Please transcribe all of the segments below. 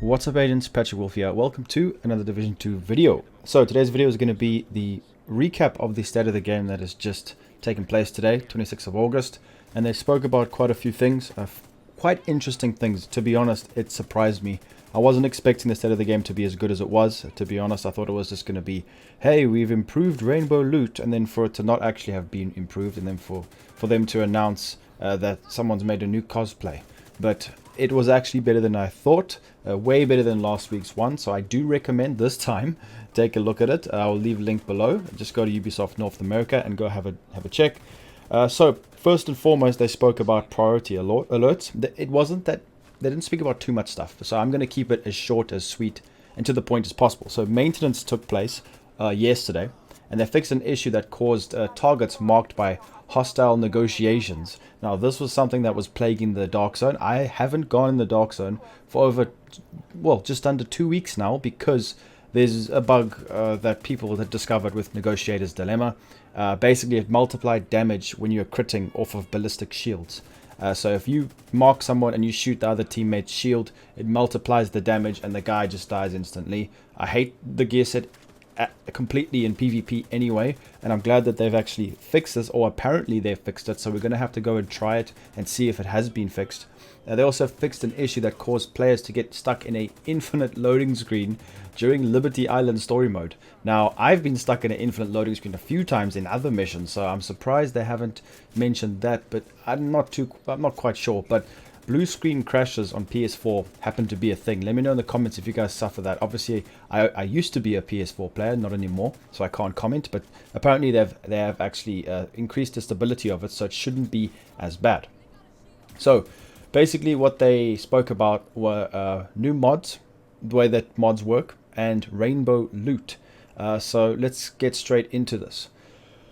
What's up, agents? Patrick Wolf here. Welcome to another Division 2 video. So today's video is going to be the recap of the state of the game that has just taken place today, 26th of August. And they spoke about quite a few things, quite interesting things. To be honest, it surprised me. I wasn't expecting the state of the game to be as good as it was. To be honest, I thought it was just going to be, hey, we've improved Rainbow Loot, and then for it to not actually have been improved, and then for them to announce that someone's made a new cosplay. But it was actually better than I thought, way better than last week's one, so I do recommend this time take a look at it. I'll leave a link below. Just go to Ubisoft North America and go have a check. So first and foremost, they spoke about priority alerts. It wasn't that they didn't speak about too much stuff, so I'm going to keep it as short, as sweet, and to the point as possible. So maintenance took place yesterday, and they fixed an issue that caused targets marked by hostile negotiations. Now, this was something that was plaguing the Dark Zone. I haven't gone in the Dark Zone for over, well, just under 2 weeks now, because there's a bug that people had discovered with Negotiator's Dilemma. Basically, it multiplied damage when you're critting off of ballistic shields. So if you mark someone and you shoot the other teammate's shield, it multiplies the damage and the guy just dies instantly. I hate the gear set completely in PvP anyway, and I'm glad that they've actually fixed this, or apparently they've fixed it, so we're going to have to go and try it and see if it has been fixed. They also fixed an issue that caused players to get stuck in an infinite loading screen during Liberty Island story mode. Now, I've been stuck in an infinite loading screen a few times in other missions, so I'm surprised they haven't mentioned that, but I'm not quite sure. But blue screen crashes on PS4 happen to be a thing. Let me know in the comments if you guys suffer that. Obviously, I used to be a PS4 player, not anymore, so I can't comment. But apparently, they have actually increased the stability of it, so it shouldn't be as bad. So basically, what they spoke about were new mods, the way that mods work, and Rainbow Loot. So let's get straight into this.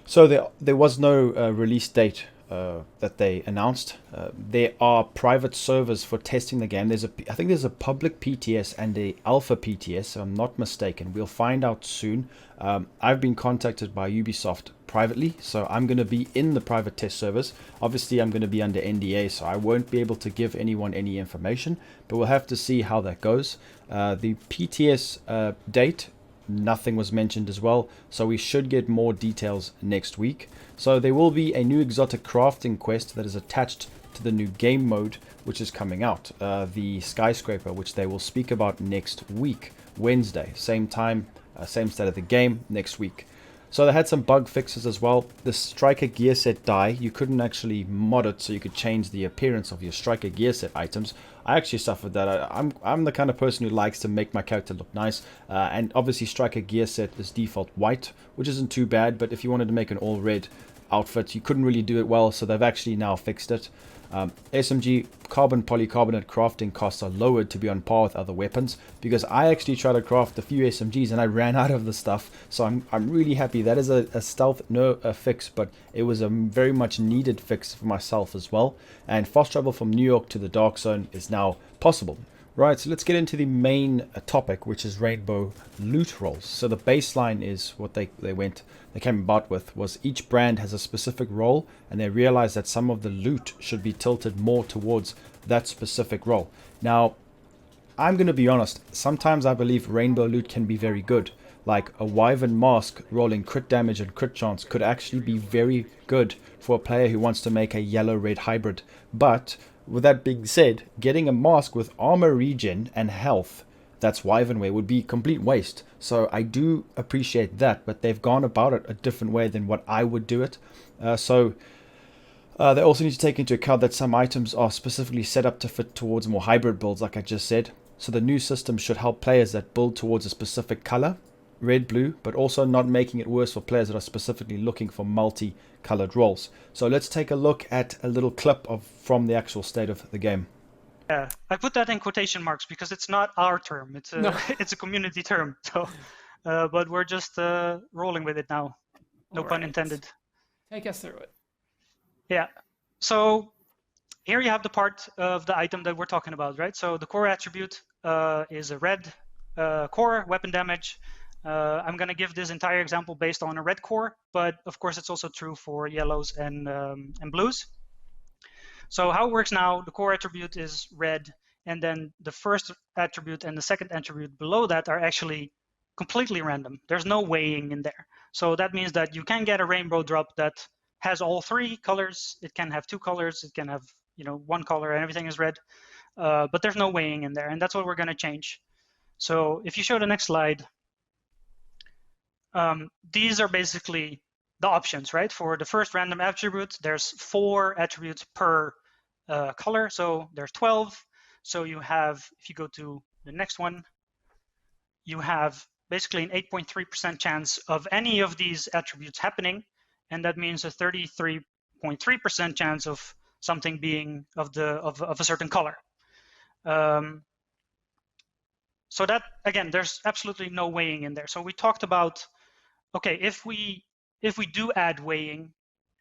So there was no release date that they announced. There are private servers for testing the game. I think there's a public PTS and a alpha PTS, if I'm not mistaken. We'll find out soon. I've been contacted by Ubisoft privately, so I'm going to be in the private test servers. Obviously, I'm going to be under NDA, so I won't be able to give anyone any information, but we'll have to see how that goes. The PTS date, nothing was mentioned as well, so we should get more details next week. So there will be a new exotic crafting quest that is attached to the new game mode, which is coming out, the skyscraper, which they will speak about next week, Wednesday, same time, same state of the game next week. So they had some bug fixes as well. The striker gear set die, you couldn't actually mod it so you could change the appearance of your striker gear set items. I actually suffered that. I'm the kind of person who likes to make my character look nice, and obviously striker gear set is default white, which isn't too bad, but if you wanted to make an all red outfit, you couldn't really do it well, so they've actually now fixed it. SMG carbon polycarbonate crafting costs are lowered to be on par with other weapons, because I actually tried to craft a few SMGs and I ran out of the stuff, so I'm really happy. That is a stealth fix, but it was a very much needed fix for myself as well. And fast travel from New York to the Dark Zone is now possible. Right, so let's get into the main topic, which is Rainbow Loot roles. So the baseline is what they came about with was each brand has a specific role, and they realized that some of the loot should be tilted more towards that specific role. Now, I'm going to be honest, sometimes I believe Rainbow Loot can be very good. Like a Wyvern mask rolling crit damage and crit chance could actually be very good for a player who wants to make a yellow-red hybrid. But with that being said, getting a mask with armor regen and health, that's Wyvernware, would be complete waste. So I do appreciate that, but they've gone about it a different way than what I would do it. They also need to take into account that some items are specifically set up to fit towards more hybrid builds, like I just said. So the new system should help players that build towards a specific color, red, blue, but also not making it worse for players that are specifically looking for multi-colored roles. So let's take a look at a little clip from the actual state of the game. Yeah, I put that in quotation marks because it's not our term. It's a it's a community term. So, but we're just rolling with it now. No pun intended. Take us through it. Yeah. So here you have the part of the item that we're talking about, right? So the core attribute is a red core weapon damage. I'm going to give this entire example based on a red core, but of course it's also true for yellows and blues. So how it works now, the core attribute is red. and then the first attribute and the second attribute below that are actually completely random. There's no weighing in there. So that means that you can get a rainbow drop that has all three colors. It can have two colors. It can have, you know, one color and everything is red, but there's no weighing in there, and that's what we're going to change. So if you show the next slide, these are basically the options, right? For the first random attribute, there's 4 attributes per color, so there's 12. So you have, if you go to the next one, you have basically an 8.3% chance of any of these attributes happening, and that means a 33.3% chance of something being of a certain color. So that, again, there's absolutely no weighing in there. So we talked about, okay, if we do add weighing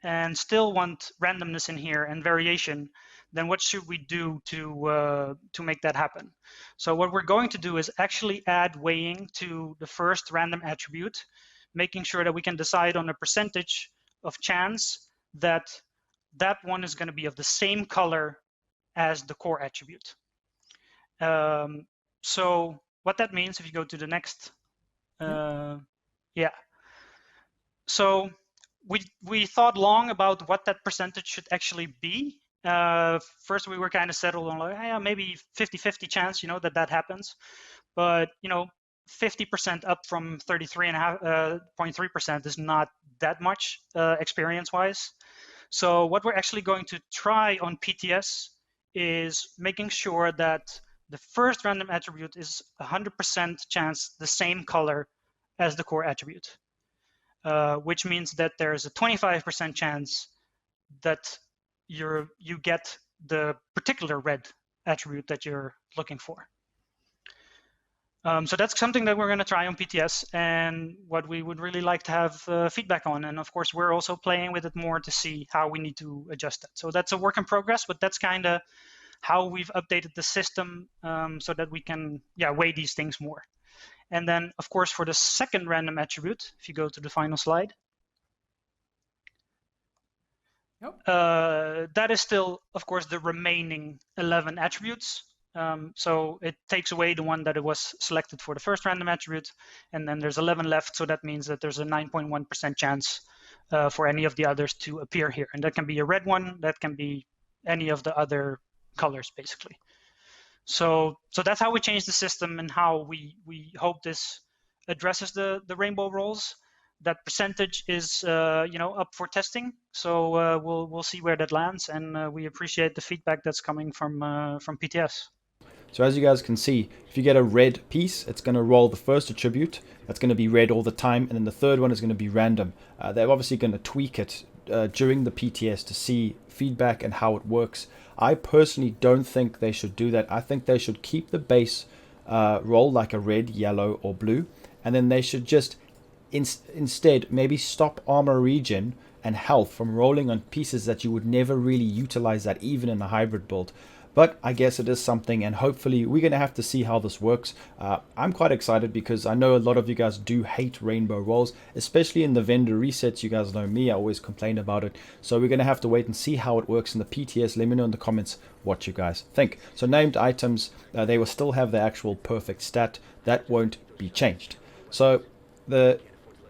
and still want randomness in here and variation, then what should we do to make that happen? So what we're going to do is actually add weighing to the first random attribute, making sure that we can decide on a percentage of chance that that one is going to be of the same color as the core attribute. So what that means, if you go to the next, yeah. So we thought long about what that percentage should actually be. First, we were kind of settled on like, yeah, maybe 50-50 chance, you know, that happens. But, you know, 50% up from 33.3% is not that much experience-wise. So what we're actually going to try on PTS is making sure that the first random attribute is 100% chance the same color as the core attribute. Which means that there's a 25% chance that you get the particular red attribute that you're looking for. So that's something that we're going to try on PTS, and what we would really like to have feedback on. And of course, we're also playing with it more to see how we need to adjust that. So that's a work in progress, but that's kind of how we've updated the system so that we can, yeah, weigh these things more. And then, of course, for the second random attribute, if you go to the final slide, that is still, of course, the remaining 11 attributes. So it takes away the one that it was selected for the first random attribute, and then there's 11 left. So that means that there's a 9.1% chance for any of the others to appear here. And that can be a red one, that can be any of the other colors, basically. So that's how we change the system and how we hope this addresses the rainbow rolls. That percentage is you know, up for testing. So we'll see where that lands, and we appreciate the feedback that's coming from PTS. So as you guys can see, if you get a red piece, it's going to roll the first attribute. That's going to be red all the time, and then the third one is going to be random. They're obviously going to tweak it during the PTS to see feedback and how it works. I personally don't think they should do that. I think they should keep the base roll like a red, yellow, or blue, and then they should just instead maybe stop armor regen and health from rolling on pieces that you would never really utilize that even in a hybrid build. But I guess it is something, and hopefully we're going to have to see how this works. I'm quite excited because I know a lot of you guys do hate rainbow rolls, especially in the vendor resets. You guys know me, I always complain about it. So we're going to have to wait and see how it works in the PTS. Let me know in the comments what you guys think. So named items, they will still have the actual perfect stat. That won't be changed. So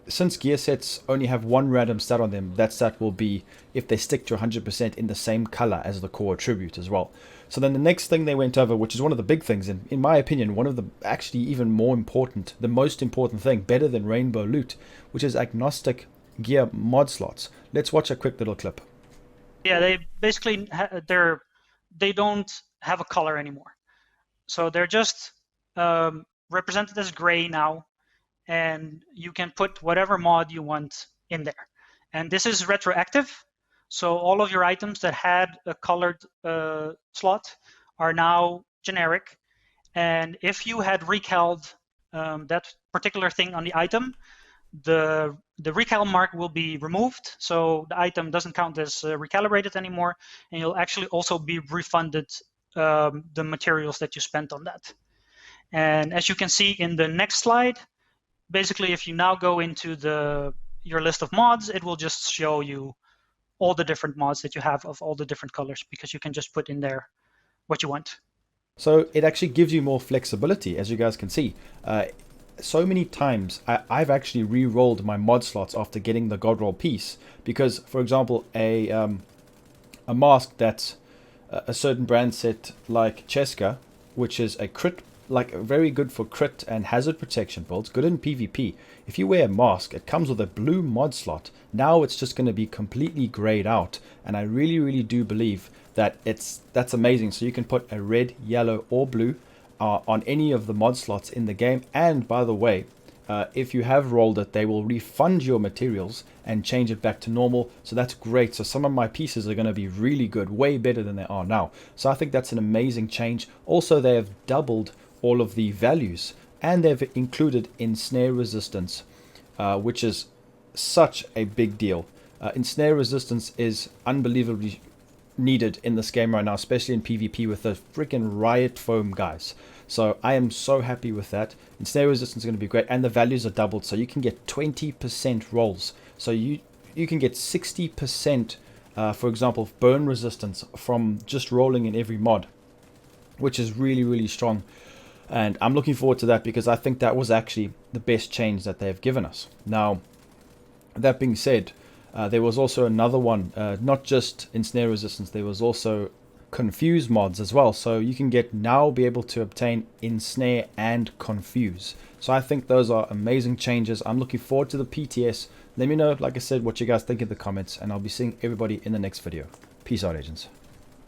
since gear sets only have one random stat on them, that stat will be if they stick to 100% in the same color as the core attribute as well. So then the next thing they went over, which is one of the big things, and in my opinion, one of the actually even more important, the most important thing, better than rainbow loot, which is agnostic gear mod slots. Let's watch a quick little clip. Yeah, they basically, they don't have a color anymore. So they're just represented as gray now, and you can put whatever mod you want in there. And this is retroactive. So all of your items that had a colored slot are now generic. And if you had recaled that particular thing on the item, the recal mark will be removed. So the item doesn't count as recalibrated anymore. And you'll actually also be refunded the materials that you spent on that. And as you can see in the next slide, basically, if you now go into your list of mods, it will just show you all the different mods that you have of all the different colors, because you can just put in there what you want. So it actually gives you more flexibility, as you guys can see. So many times I've actually re-rolled my mod slots after getting the god roll piece, because, for example, a mask that's a certain brand set like Cheska, which is a crit, like very good for crit and hazard protection builds, good in PvP. If you wear a mask, it comes with a blue mod slot. Now it's just going to be completely grayed out, and I really do believe that that's amazing. So you can put a red, yellow, or blue on any of the mod slots in the game. And by the way, if you have rolled it, they will refund your materials and change it back to normal. So that's great. So some of my pieces are going to be really good, way better than they are now. So I think that's an amazing change. Also, they have doubled all of the values, and they've included ensnare resistance, which is such a big deal. Ensnare resistance is unbelievably needed in this game right now, especially in PvP with the freaking riot foam guys. So I am so happy with that. Ensnare resistance is going to be great, and the values are doubled, so you can get 20% rolls. So you can get 60%, for example, burn resistance from just rolling in every mod, which is really strong. And I'm looking forward to that, because I think that was actually the best change that they've given us. Now, that being said, there was also another one, not just ensnare resistance, there was also confuse mods as well. So you can be able to obtain ensnare and confuse. So I think those are amazing changes. I'm looking forward to the PTS. Let me know, like I said, what you guys think in the comments, and I'll be seeing everybody in the next video. Peace out, agents.